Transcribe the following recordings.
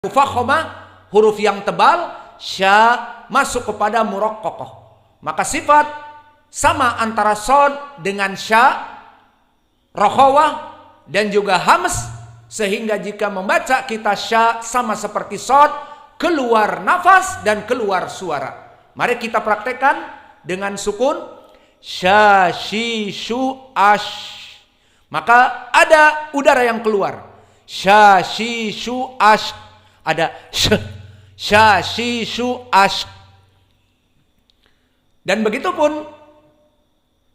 Mufakhomah, huruf yang tebal, sya masuk kepada muraqqaqah. Maka sifat sama antara shad dengan sya, rokhawah dan juga hams, sehingga jika membaca kita sya sama seperti shad, keluar nafas dan keluar suara. Mari kita praktekkan dengan sukun sya, shi, shu, ash. Maka ada udara yang keluar. Sya, shi, shu, ash. Ada sya, shi, shu, ash. Dan begitu pun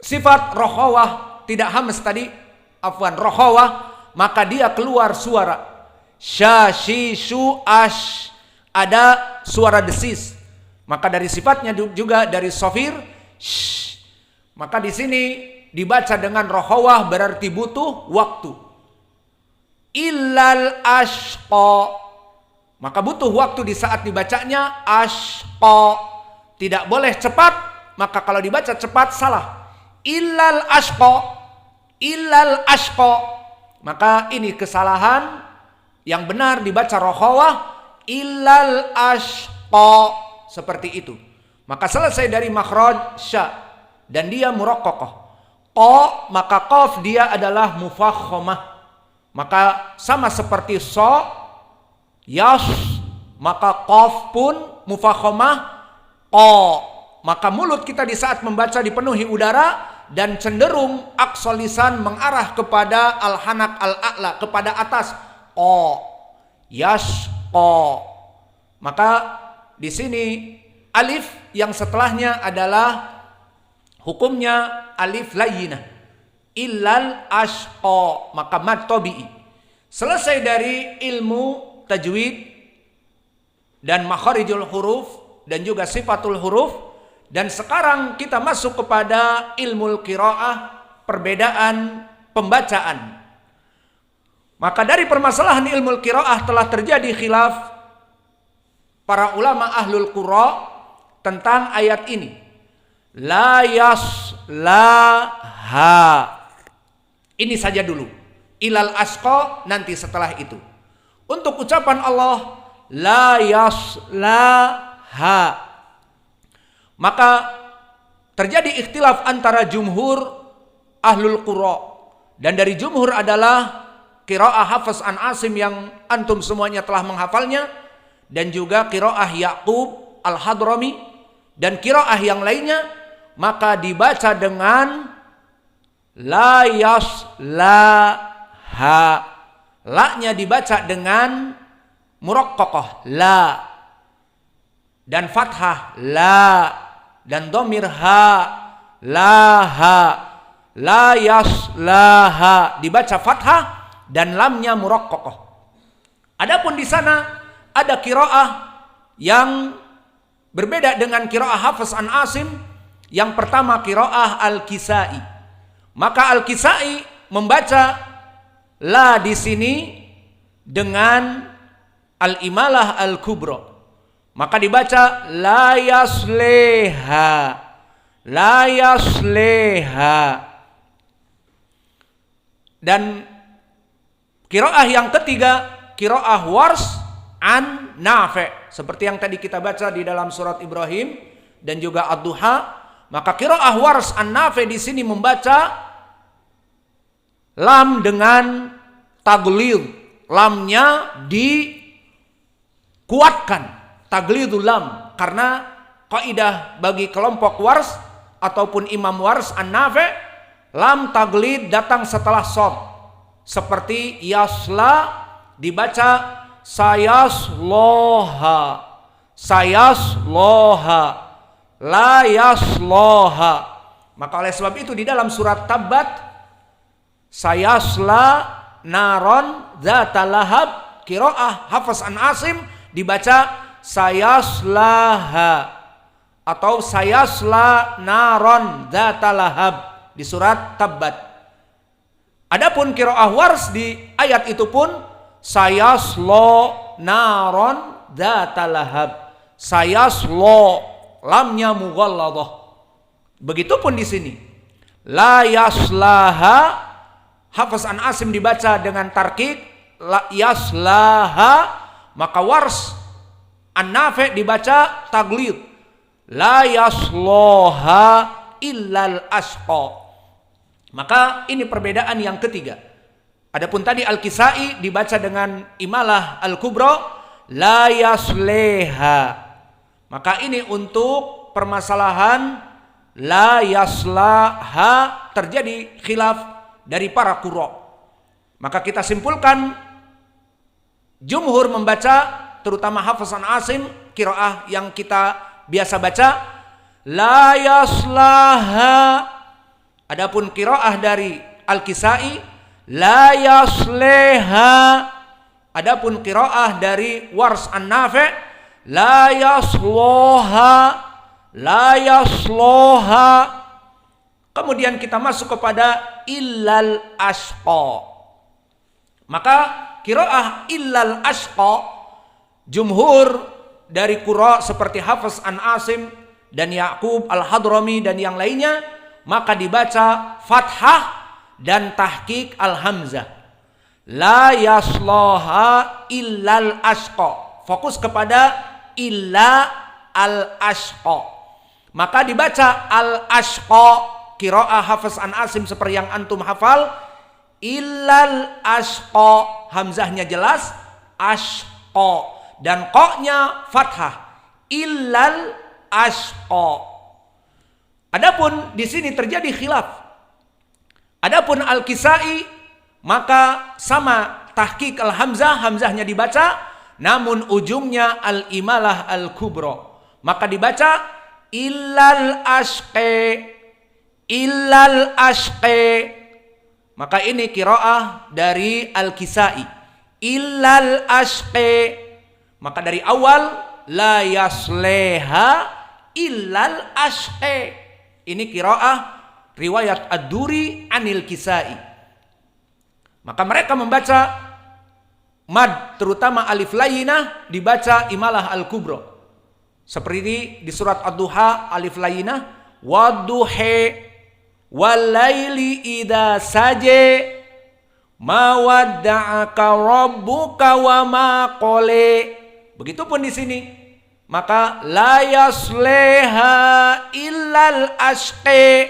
sifat rokhawah, tidak hams tadi, afwan, rokhawah, maka dia keluar suara. Sya, shi, shu, ash. Ada suara desis. Maka dari sifatnya juga dari sofir, shh. Maka di sini dibaca dengan rokhawah berarti butuh waktu. Illal ashqa. Maka butuh waktu di saat dibacanya ashqa. Tidak boleh cepat, maka kalau dibaca cepat salah. Illal ashqa. Illal ashqa. Maka ini kesalahan. Yang benar dibaca rokhawah illal ashqa. Seperti itu. Maka selesai dari makhraj sya dan dia muraqqaqah. Qa, maka qaf dia adalah mufakhomah. Maka sama seperti so, yas, maka qaf pun mufakhomah qa. Maka mulut kita di saat membaca dipenuhi udara dan cenderung aqsal lisan mengarah kepada al-hanak al-a'la, kepada atas. Qa, yas, qa. Maka di sini alif yang setelahnya adalah hukumnya alif layyinah. Illal ashqa, maka mad tabi'i. Selesai dari ilmu tajwid dan makharijul huruf dan juga sifatul huruf, dan sekarang kita masuk kepada ilmu qiraah, perbedaan pembacaan. Maka dari permasalahan ilmu qiraah telah terjadi khilaf para ulama ahlul qura tentang ayat ini. La yaslaha. Ini saja dulu. Ilal asqa nanti setelah itu. Untuk ucapan Allah la yaslaha, maka terjadi ikhtilaf antara jumhur ahlul qura, dan dari jumhur adalah qiraah Hafs an Asim yang antum semuanya telah menghafalnya, dan juga qiraah Yaqub al-Hadrami dan qiraah yang lainnya, maka dibaca dengan la yaslaha. La-nya dibaca dengan muraqqaqah la, dan fathah la, dan dhamir ha, laha. La yaslaha dibaca fathah dan lamnya muraqqaqah. Adapun di sana ada qiraah yang berbeda dengan qiraah Hafs an Asim. Yang pertama qiraah Al-Kisai. Maka Al-Kisai membaca la di sini dengan al-imalah al-kubra. Maka dibaca la yasleha. La yasleha. Dan qiraah yang ketiga qiraah Wars an Nafi', seperti yang tadi kita baca di dalam surat Ibrahim dan juga Ad-Duha. Maka qiraah Wars an Nafi' di sini membaca lam dengan taglid. Lamnya dikuatkan, taglidul lam, karena kaidah bagi kelompok Wars ataupun Imam Wars an Nafi', lam taglid datang setelah shad. Seperti yasla dibaca sayasloha, sayasloha, la yasloha. Maka oleh sebab itu di dalam surat Tabbat, sayasla naron dzata lahab, qiraah Hafs an Asim dibaca sayaslaha atau sayasla naron dzata lahab di surat Tabbat. Adapun qiraah Wars di ayat itu pun sayaslo naron dzata lahab. Sayaslo, lamnya mughalladah. Begitupun di sini. La yaslaha, Hafs an Asim dibaca dengan tarqiq la yaslaha, maka Wars An-Nafi' dibaca taglid. La yasloha illal asqa. Maka ini perbedaan yang ketiga. Adapun tadi Al-Kisai dibaca dengan imalah Al-Kubra, la yasleha. Maka ini untuk permasalahan la yaslaha, terjadi khilaf dari para qurra. Maka kita simpulkan jumhur membaca, terutama Hafiz an Asim, qiraah yang kita biasa baca, la yaslaha. Adapun qiraah dari Al-Kisai, la yasleha. Adapun qiraah dari Wars An-Nafi', la yasloha, la yasloha. Kemudian kita masuk kepada illal asqa. Maka qiraah illal asqa, jumhur dari qurra seperti Hafiz an Asim dan Ya'qub Al-Hadrami dan yang lainnya, maka dibaca fathah dan tahqiq al-hamzah. La yaslaha illal asqa. Fokus kepada illa al-asqa. Maka dibaca al-asqa, qiraah Hafiz an Asim seperti yang antum hafal, illal asqa, hamzahnya jelas, asqa, dan qa-nya fathah, illal asqa. Adapun di sini terjadi khilaf. Adapun Al-Kisai maka sama tahqiq al-hamzah, hamzahnya dibaca, namun ujungnya al-imalah al-kubra. Maka dibaca illal asqi, illal asqi. Maka ini qiraah dari Al-Kisai, illal asqi. Maka dari awal la yasleha illal asqi. Ini qiraah riwayat Ad-Duri anil Kisai. Maka mereka membaca mad, terutama alif layyinah dibaca imalah al-kubra. Seperti di surat Ad-Duha alif layyinah, wadduhi walaili idza saje ma wadda'aka rabbuka wa ma qala. Begitupun di sini. Maka la yasleha illal asqi.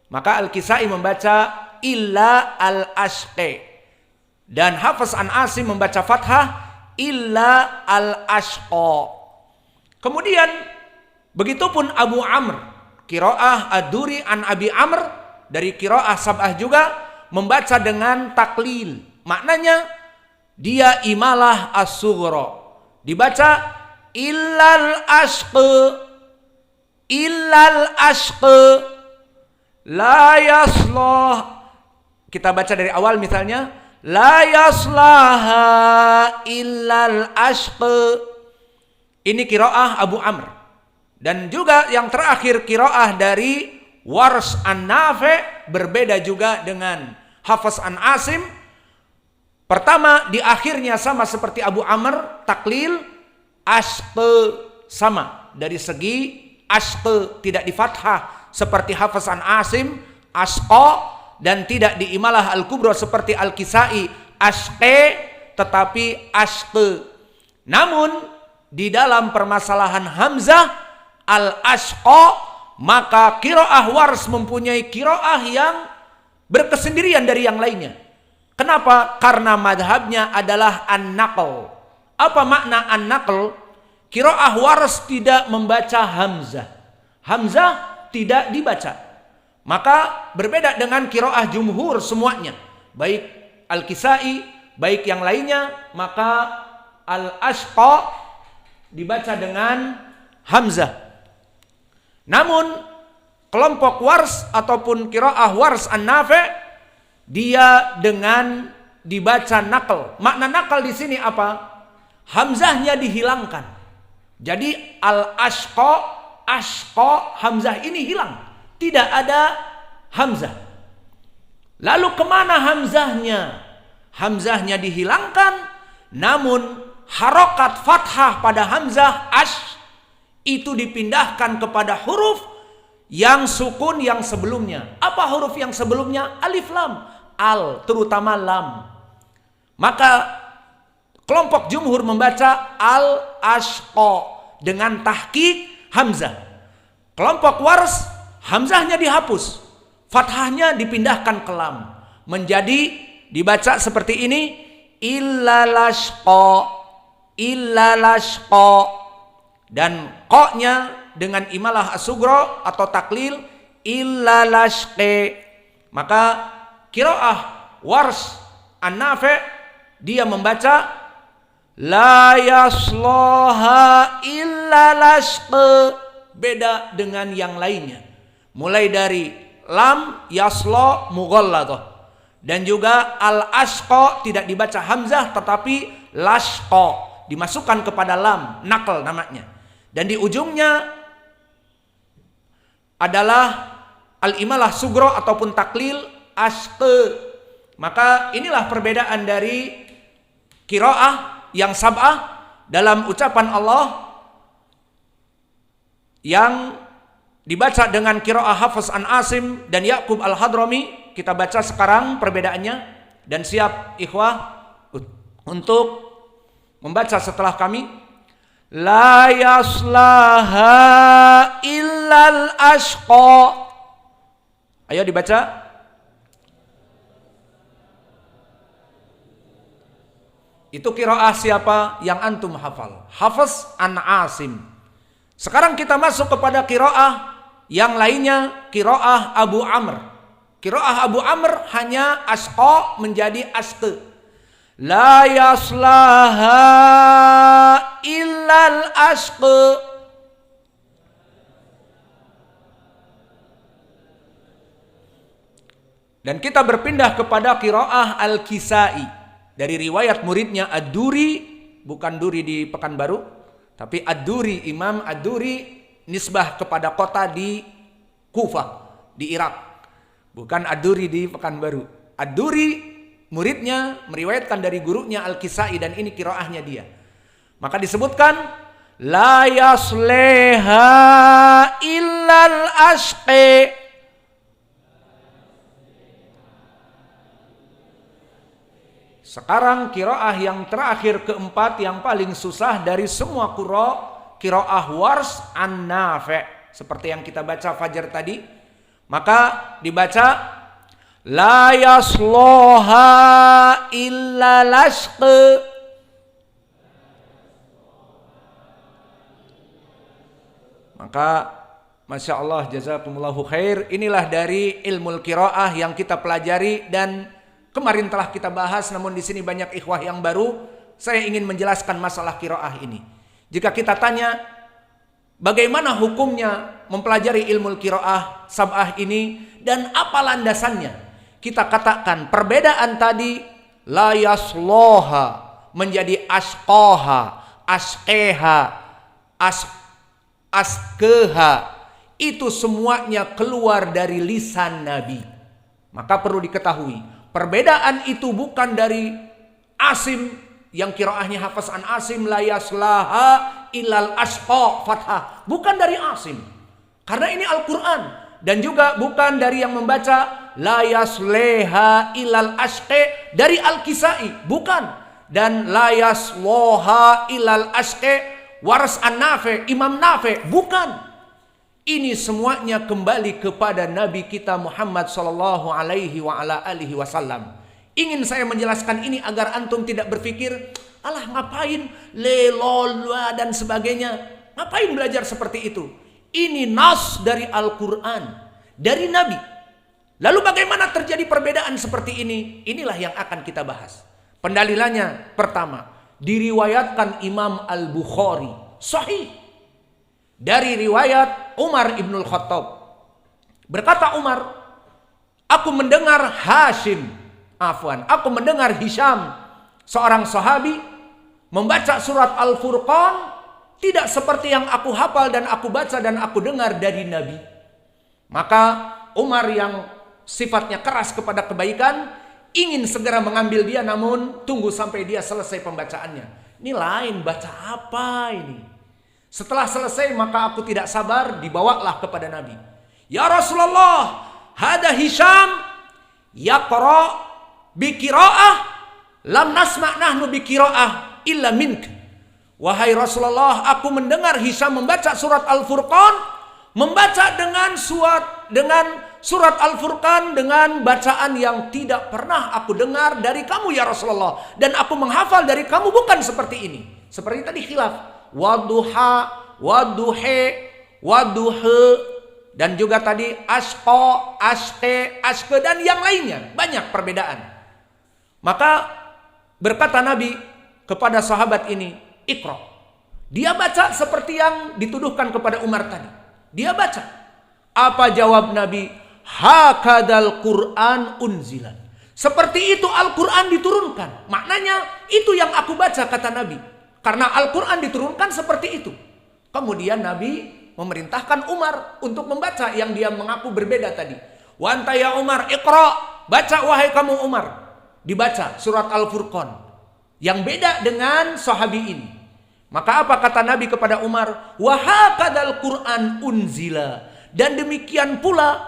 Maka Al-Kisai membaca illa al-asqi. Dan Hafiz an Asim membaca fathah illa al-asqa. Kemudian begitupun Abu Amr, qiraah Ad-Duri an Abi Amr dari qiraah Sab'ah juga membaca dengan taklil. Maknanya dia imalah as-sughra. Dibaca illal asqi, illal asqi, la yaslah. Kita baca dari awal misalnya, la yaslaha illal asqi. Ini qiraah Abu Amr. Dan juga yang terakhir qiraah dari Wars An-Nafi' berbeda juga dengan Hafiz an Asim. Pertama di akhirnya sama seperti Abu Amr, taklil, asqi sama dari segi asqi tidak di fathah seperti Hafiz an Asim, asqa, dan tidak di imalah al-kubra seperti Al-Kisai, asqi, tetapi asqi. Namun di dalam permasalahan hamzah al-asqa, maka qiraah Wars mempunyai qiraah yang berkesendirian dari yang lainnya. Kenapa? Karena madhabnya adalah an-naql. Apa makna an-naql? Qiraah Wars tidak membaca hamzah. Hamzah tidak dibaca. Maka berbeda dengan qiraah jumhur semuanya. Baik Al-Kisai, baik yang lainnya, maka al-asqa dibaca dengan hamzah. Namun kelompok Wars ataupun qiraah Wars An-Nafi' dia dengan dibaca naql. Makna naql di sini apa? Hamzahnya dihilangkan. Jadi al-asqa, asqa, hamzah ini hilang. Tidak ada hamzah. Lalu kemana hamzahnya? Hamzahnya dihilangkan, namun harokat fathah pada hamzah ash itu dipindahkan kepada huruf yang sukun yang sebelumnya. Apa huruf yang sebelumnya? Alif lam, al, terutama lam. Maka Kelompok jumhur membaca al-ashqa dengan tahqiq hamzah. Kelompok wars hamzahnya dihapus, fathahnya dipindahkan ke lam, menjadi dibaca seperti ini, illalashqa, illalashqa, dan qa-nya dengan imalah as-sugro atau taklil illalashqi. Maka qiraah wars an-nafi' dia membaca la yaslaha illalashqi, beda dengan yang lainnya. Mulai dari lam yasla mughalladah, dan juga al-ashqa tidak dibaca hamzah tetapi lashqa, dimasukkan kepada lam, nakal namanya. Dan di ujungnya adalah al-imalah sugro ataupun taklil ashqe. Maka inilah perbedaan dari qiraah yang sab'ah dalam ucapan Allah yang dibaca dengan qiraah Hafs an Asim dan Ya'qub al-Hadrami. Kita baca sekarang perbedaannya, dan siap ikhwah untuk membaca setelah kami. La yaslaha illal ashqa. Ayo dibaca. Itu qiraah siapa yang antum hafal? Hafs an Asim. Sekarang kita masuk kepada qiraah yang lainnya, qiraah Abu Amr. Qiraah Abu Amr hanya ashqa menjadi ashqe. La yaslaha illal ashqe. Dan kita berpindah kepada qiraah Al-Kisai dari riwayat muridnya Ad-Duri, bukan Duri di Pekanbaru, tapi Ad-Duri, Imam Ad-Duri nisbah kepada kota di Kufah di Irak, bukan Ad-Duri di Pekanbaru. Ad-Duri muridnya meriwayatkan dari gurunya Al-Kisai, dan ini qiraahnya dia. Maka disebutkan la yasleha illal ashqi. Sekarang qiraah yang terakhir, keempat, yang paling susah dari semua qiraah wars an-nafi', seperti yang kita baca fajar tadi. Maka dibaca la yasloha illa lashqi. Maka Masya Allah, jazakumullahu khair. Inilah dari ilmu qiraah yang kita pelajari dan kemarin telah kita bahas, namun di sini banyak ikhwah yang baru. Saya ingin menjelaskan masalah qiraah ini. Jika kita tanya bagaimana hukumnya mempelajari ilmu qiraah sab'ah ini dan apa landasannya, kita katakan perbedaan tadi la yasloha menjadi ashqoha, ashqeha, askeha, itu semuanya keluar dari lisan Nabi. Maka perlu diketahui, perbedaan itu bukan dari Asim yang qiraahnya Hafs an Asim la yaslaha ilal ashqa fathah, bukan dari Asim karena ini Al-Quran, dan juga bukan dari yang membaca la yasleha ilal ashqi dari Al-Kisai, bukan, dan la yasloha ilal ashqi waras an-Nafi, Imam Nafi, bukan. Ini semuanya kembali kepada Nabi kita Muhammad sallallahu alaihi wa ala alihi wasallam. Ingin saya menjelaskan ini agar antum tidak berpikir, alah ngapain lelola dan sebagainya. Ngapain belajar seperti itu? Ini nas dari Al-Quran, dari Nabi. Lalu bagaimana terjadi perbedaan seperti ini? Inilah yang akan kita bahas. Pendalilannya pertama, diriwayatkan Imam Al-Bukhari sahih dari riwayat Umar ibnul Khattab. Berkata Umar, aku mendengar aku mendengar Hisham, seorang sahabi, membaca surat Al-Furqan tidak seperti yang aku hafal dan aku baca dan aku dengar dari Nabi. Maka Umar yang sifatnya keras kepada kebaikan ingin segera mengambil dia, namun tunggu sampai dia selesai pembacaannya. Ini lain, baca apa ini? Setelah selesai maka aku tidak sabar, dibawalah kepada Nabi. Ya Rasulullah, hada Hisham yaqra bi qiraah lam nasma' nahnu bi qiraah illa mink. Wahai Rasulullah, aku mendengar Hisham membaca surat Al-Furqan, membaca dengan surat Al-Furqan dengan bacaan yang tidak pernah aku dengar dari kamu ya Rasulullah, dan aku menghafal dari kamu bukan seperti ini. Seperti tadi khilaf, wadduha, wadduhe, wadduhe, dan juga tadi asqa, asqe, asqe, dan yang lainnya. Banyak perbedaan. Maka berkata Nabi kepada sahabat ini, Iqra. Dia baca seperti yang dituduhkan kepada Umar tadi. Dia baca. Apa jawab Nabi? Hakadal Qur'an unzilan. Seperti itu Al-Quran diturunkan. Maknanya itu yang aku baca, kata Nabi. Karena Al-Quran diturunkan seperti itu. Kemudian Nabi memerintahkan Umar untuk membaca yang dia mengaku berbeda tadi. Wa anta ya Umar, Iqra. Baca wahai kamu Umar. Dibaca surat Al-Furqan. Yang beda dengan sahabi ini. Maka apa kata Nabi kepada Umar? Wa hakadal Qur'an unzila. Dan demikian pula